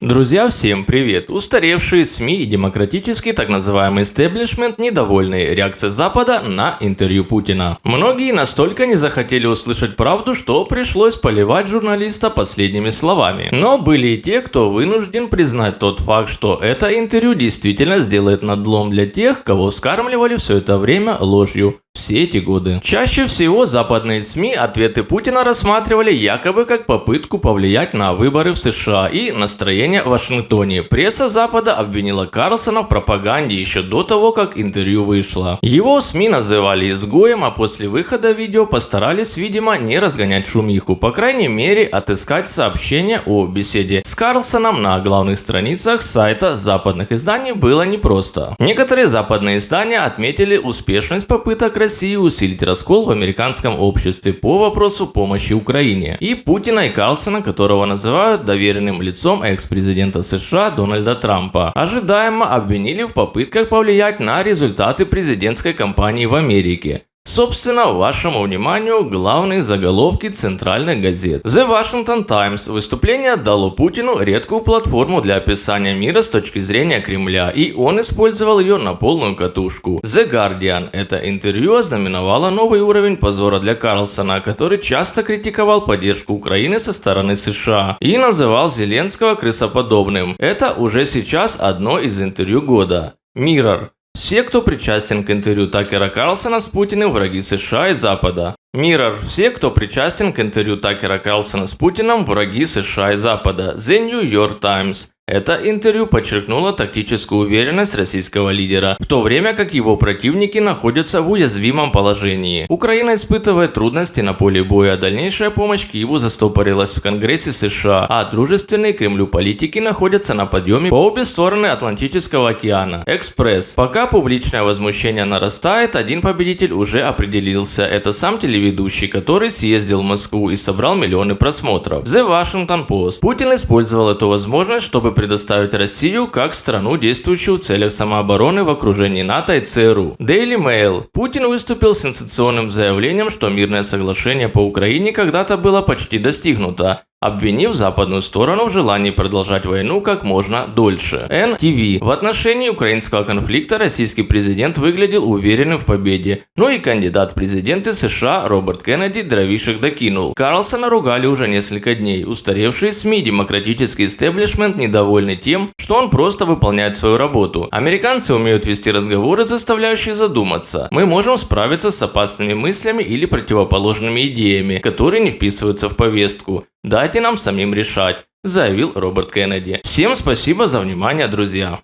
Друзья, всем привет! Устаревшие СМИ и демократический так называемый истеблишмент недовольны реакцией Запада на интервью Путина. Многие настолько не захотели услышать правду, что пришлось поливать журналиста последними словами. Но были и те, кто вынужден признать тот факт, что это интервью действительно сделает надлом для тех, кого вскармливали все это время ложью. Все эти годы. Чаще всего западные СМИ ответы Путина рассматривали якобы как попытку повлиять на выборы в США и настроение в Вашингтоне. Пресса Запада обвинила Карлсона в пропаганде еще до того, как интервью вышло. Его СМИ называли изгоем, а после выхода видео постарались, видимо, не разгонять шумиху. По крайней мере, отыскать сообщение о беседе с Карлсоном на главных страницах сайта западных изданий было непросто. Некоторые западные издания отметили успешность попыток России усилить раскол в американском обществе по вопросу помощи Украине. И Путина, и Карлсона, которого называют доверенным лицом экс-президента США Дональда Трампа, ожидаемо обвинили в попытках повлиять на результаты президентской кампании в Америке. Собственно, вашему вниманию главные заголовки центральных газет. The Washington Times. Выступление дало Путину редкую платформу для описания мира с точки зрения Кремля, и он использовал ее на полную катушку. The Guardian. Это интервью ознаменовало новый уровень позора для Карлсона, который часто критиковал поддержку Украины со стороны США и называл Зеленского крысоподобным. Это уже сейчас одно из интервью года. Mirror. Все, кто причастен к интервью Такера Карлсона с Путиным, враги США и Запада. Mirror. Все, кто причастен к интервью Такера Карлсона с Путиным, враги США и Запада. The New York Times. Это интервью подчеркнуло тактическую уверенность российского лидера, в то время как его противники находятся в уязвимом положении. Украина испытывает трудности на поле боя, а дальнейшая помощь Киеву застопорилась в Конгрессе США, а дружественные Кремлю политики находятся на подъеме по обе стороны Атлантического океана. Экспресс. Пока публичное возмущение нарастает, один победитель уже определился. Это сам телеведущий, который съездил в Москву и собрал миллионы просмотров. The Washington Post. Путин использовал эту возможность, чтобы предоставить Россию как страну, действующую в целях самообороны в окружении НАТО и ЦРУ. Daily Mail. Путин выступил с сенсационным заявлением, что мирное соглашение по Украине когда-то было почти достигнуто, обвинив западную сторону в желании продолжать войну как можно дольше. NTV. В отношении украинского конфликта российский президент выглядел уверенным в победе, но и кандидат в президенты США Роберт Кеннеди дровишек докинул. Карлсона ругали уже несколько дней. Устаревшие СМИ, демократический истеблишмент недовольны тем, что он просто выполняет свою работу. Американцы умеют вести разговоры, заставляющие задуматься. Мы можем справиться с опасными мыслями или противоположными идеями, которые не вписываются в повестку. Дайте нам самим решать, заявил Роберт Кеннеди. Всем спасибо за внимание, друзья.